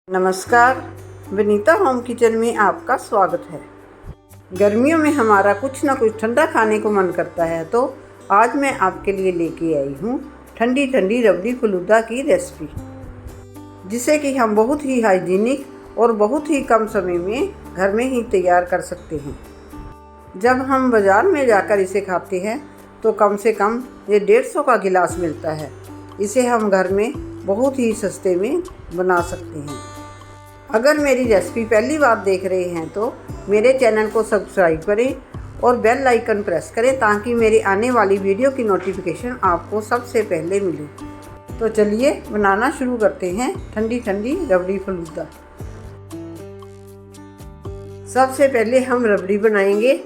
नमस्कार, Vinita home kitchen में आपका स्वागत है। गर्मियों में हमारा कुछ ना कुछ ठंडा खाने को मन करता है, तो आज मैं आपके लिए लेके आई हूँ ठंडी ठंडी रबड़ी फलूदा की रेसिपी, जिसे कि हम बहुत ही हाइजीनिक और बहुत ही कम समय में घर में ही तैयार कर सकते हैं। जब हम बाज़ार में जाकर इसे खाते हैं तो कम से कम ये 150 का गिलास मिलता है। इसे हम घर में बहुत ही सस्ते में बना सकते हैं। अगर मेरी रेसिपी पहली बार देख रहे हैं तो मेरे चैनल को सब्सक्राइब करें और बेल आइकन प्रेस करें, ताकि मेरी आने वाली वीडियो की नोटिफिकेशन आपको सबसे पहले मिले। तो चलिए बनाना शुरू करते हैं ठंडी ठंडी रबड़ी फलूदा। सबसे पहले हम रबड़ी बनाएंगे।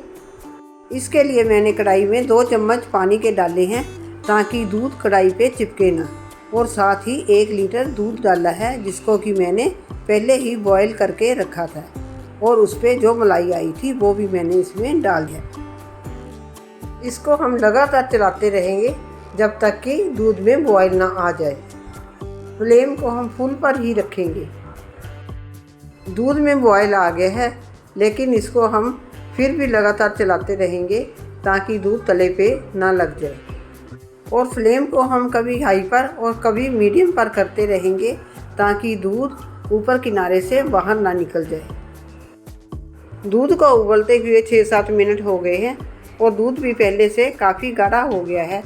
इसके लिए मैंने कढ़ाई में 2 चम्मच पानी के डाले हैं, ताकि दूध कढ़ाई पे चिपके ना, और साथ ही 1 लीटर दूध डाला है, जिसको कि मैंने पहले ही बॉईल करके रखा था, और उस पर जो मलाई आई थी वो भी मैंने इसमें डाल दिया। इसको हम लगातार चलाते रहेंगे जब तक कि दूध में बॉईल ना आ जाए। फ्लेम को हम फुल पर ही रखेंगे। दूध में बॉईल आ गया है, लेकिन इसको हम फिर भी लगातार चलाते रहेंगे ताकि दूध तले पे ना लग जाए। और फ्लेम को हम कभी हाई पर और कभी मीडियम पर करते रहेंगे, ताकि दूध ऊपर किनारे से बाहर ना निकल जाए। दूध को उबलते हुए 6-7 मिनट हो गए हैं, और दूध भी पहले से काफ़ी गाढ़ा हो गया है।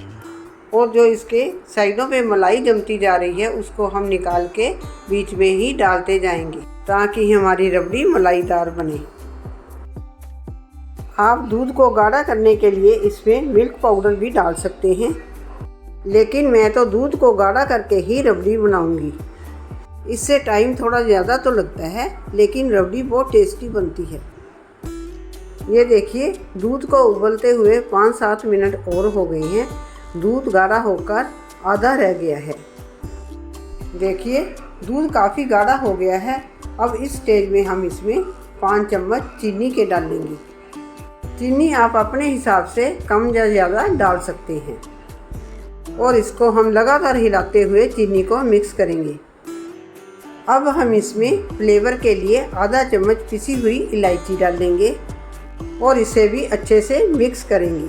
और जो इसके साइडों पे मलाई जमती जा रही है, उसको हम निकाल के बीच में ही डालते जाएंगे, ताकि हमारी रबड़ी मलाईदार बने। आप दूध को गाढ़ा करने के लिए इसमें मिल्क पाउडर भी डाल सकते हैं, लेकिन मैं तो दूध को गाढ़ा करके ही रबड़ी बनाऊंगी। इससे टाइम थोड़ा ज़्यादा तो लगता है, लेकिन रबड़ी बहुत टेस्टी बनती है। ये देखिए, दूध को उबलते हुए 5-7 मिनट और हो गए हैं। दूध गाढ़ा होकर आधा रह गया है। देखिए, दूध काफ़ी गाढ़ा हो गया है। अब इस स्टेज में हम इसमें 5 चम्मच चीनी के डालेंगे। चीनी आप अपने हिसाब से कम या ज़्यादा डाल सकते हैं, और इसको हम लगातार हिलाते हुए चीनी को मिक्स करेंगे। अब हम इसमें फ्लेवर के लिए आधा चम्मच पिसी हुई इलायची डालेंगे, और इसे भी अच्छे से मिक्स करेंगे।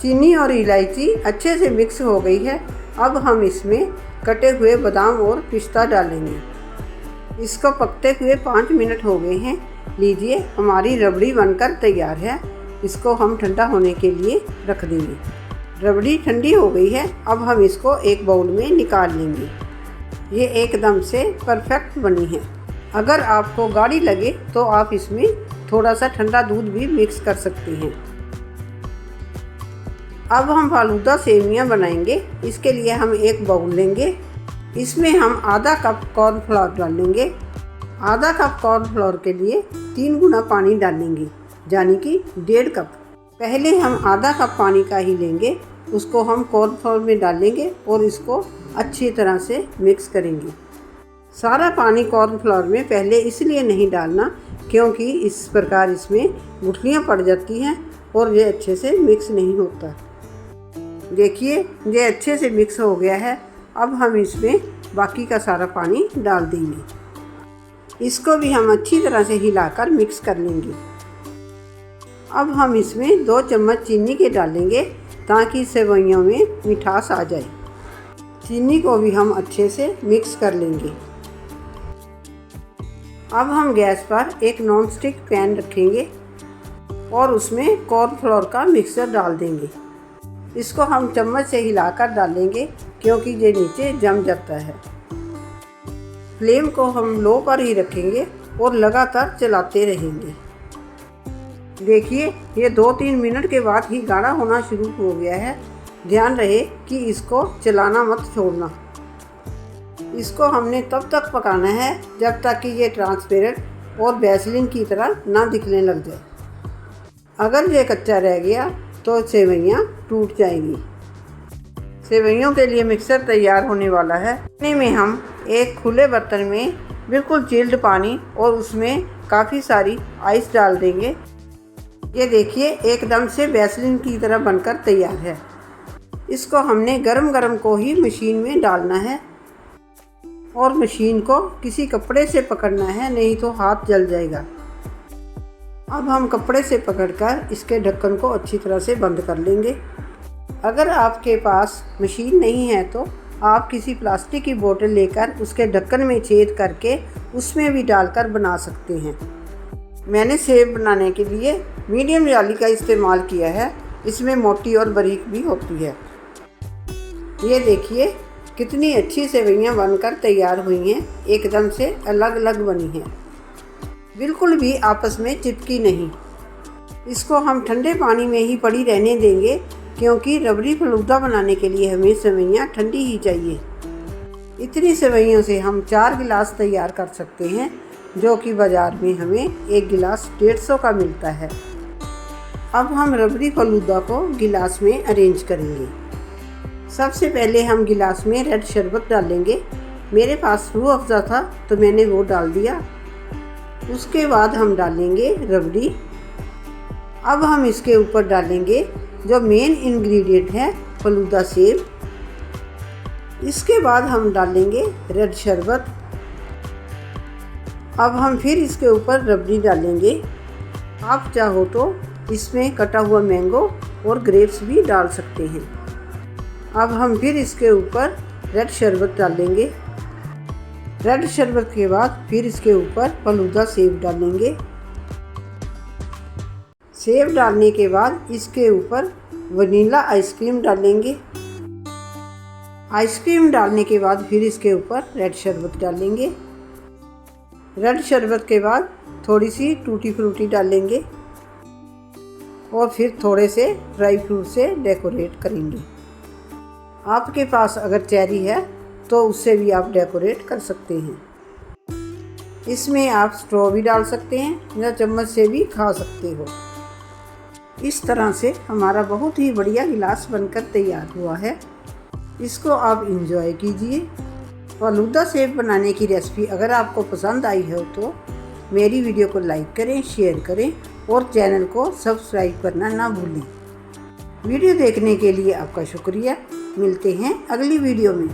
चीनी और इलायची अच्छे से मिक्स हो गई है। अब हम इसमें कटे हुए बादाम और पिस्ता डालेंगे। इसको पकते हुए 5 मिनट हो गए हैं। लीजिए, हमारी रबड़ी बनकर तैयार है। इसको हम ठंडा होने के लिए रख देंगे। रबड़ी ठंडी हो गई है। अब हम इसको एक बाउल में निकाल लेंगे। ये एकदम से परफेक्ट बनी है। अगर आपको गाढ़ी लगे तो आप इसमें थोड़ा सा ठंडा दूध भी मिक्स कर सकते हैं। अब हम फालूदा सेवियां बनाएंगे। इसके लिए हम एक बाउल लेंगे। इसमें हम आधा कप कॉर्नफ्लोर डालेंगे। आधा कप कॉर्नफ्लोर के लिए 3 गुना पानी डालेंगे, यानी कि 1.5 कप। पहले हम आधा कप पानी का ही लेंगे, उसको हम कॉर्नफ्लोर में डालेंगे और इसको अच्छी तरह से मिक्स करेंगे। सारा पानी कॉर्नफ्लोर में पहले इसलिए नहीं डालना, क्योंकि इस प्रकार इसमें गुठलियाँ पड़ जाती हैं और ये अच्छे से मिक्स नहीं होता। देखिए, ये अच्छे से मिक्स हो गया है। अब हम इसमें बाकी का सारा पानी डाल देंगे। इसको भी हम अच्छी तरह से हिलाकर मिक्स कर लेंगे। अब हम इसमें 2 चम्मच चीनी के डालेंगे, ताकि सेवइयों में मिठास आ जाए। चीनी को भी हम अच्छे से मिक्स कर लेंगे। अब हम गैस पर एक नॉन स्टिक पैन रखेंगे और उसमें कॉर्नफ्लोर का मिक्सचर डाल देंगे। इसको हम चम्मच से हिलाकर डालेंगे, क्योंकि ये नीचे जम जाता है। फ्लेम को हम लो पर ही रखेंगे और लगातार चलाते रहेंगे। देखिए, ये 2-3 मिनट के बाद ही गाढ़ा होना शुरू हो गया है। ध्यान रहे कि इसको चलाना मत छोड़ना। इसको हमने तब तक पकाना है जब तक कि ये ट्रांसपेरेंट और वैसलीन की तरह ना दिखने लग जाए। अगर ये कच्चा रह गया तो सेवइयाँ टूट जाएंगी। सेवइयों के लिए मिक्सर तैयार होने वाला है। पानी में हम एक खुले बर्तन में बिल्कुल चिल्ड पानी और उसमें काफ़ी सारी आइस डाल देंगे। ये देखिए, एकदम से वैसलीन की तरह बनकर तैयार है। इसको हमने गरम गरम को ही मशीन में डालना है। और मशीन को किसी कपड़े से पकड़ना है, नहीं तो हाथ जल जाएगा। अब हम कपड़े से पकड़कर इसके ढक्कन को अच्छी तरह से बंद कर लेंगे। अगर आपके पास मशीन नहीं है तो आप किसी प्लास्टिक की बोतल लेकर उसके ढक्कन में छेद करके उसमें भी डालकर बना सकते हैं। मैंने सेव बनाने के लिए मीडियम जाली का इस्तेमाल किया है। इसमें मोटी और बारीक भी होती है। ये देखिए कितनी अच्छी सेवइयाँ बनकर तैयार हुई हैं, एकदम से अलग अलग बनी हैं, बिल्कुल भी आपस में चिपकी नहीं। इसको हम ठंडे पानी में ही पड़ी रहने देंगे, क्योंकि रबड़ी फलूदा बनाने के लिए हमें सेवइयाँ ठंडी ही चाहिए। इतनी सेवइयों से हम 4 गिलास तैयार कर सकते हैं, जो कि बाज़ार में हमें 1 गिलास 150 का मिलता है। अब हम रबड़ी फलूदा को गिलास में अरेंज करेंगे। सबसे पहले हम गिलास में रेड शरबत डालेंगे। मेरे पास रूह अफ़ज़ा था तो मैंने वो डाल दिया। उसके बाद हम डालेंगे रबड़ी। अब हम इसके ऊपर डालेंगे जो मेन इंग्रेडिएंट है, फलूदा सेव। इसके बाद हम डालेंगे रेड शरबत। अब हम फिर इसके ऊपर रबड़ी डालेंगे। आप चाहो तो इसमें कटा हुआ मैंगो और ग्रेप्स भी डाल सकते हैं। अब हम फिर इसके ऊपर रेड शरबत डालेंगे। रेड शरबत के बाद फिर इसके ऊपर फलूदा सेव डालेंगे। सेव डालने के बाद इसके ऊपर वनीला आइसक्रीम डालेंगे। आइसक्रीम डालने के बाद फिर इसके ऊपर रेड शरबत डालेंगे। रेड शरबत के बाद थोड़ी सी टूटी फ्रूटी डालेंगे और फिर थोड़े से ड्राई फ्रूट से डेकोरेट करेंगे। आपके पास अगर चेरी है तो उससे भी आप डेकोरेट कर सकते हैं। इसमें आप स्ट्रॉ भी डाल सकते हैं या चम्मच से भी खा सकते हो। इस तरह से हमारा बहुत ही बढ़िया गिलास बनकर तैयार हुआ है। इसको आप इंजॉय कीजिए। फलूदा सेव बनाने की रेसिपी अगर आपको पसंद आई हो तो मेरी वीडियो को लाइक करें, शेयर करें और चैनल को सब्सक्राइब करना ना भूलें। वीडियो देखने के लिए आपका शुक्रिया। मिलते हैं अगली वीडियो में।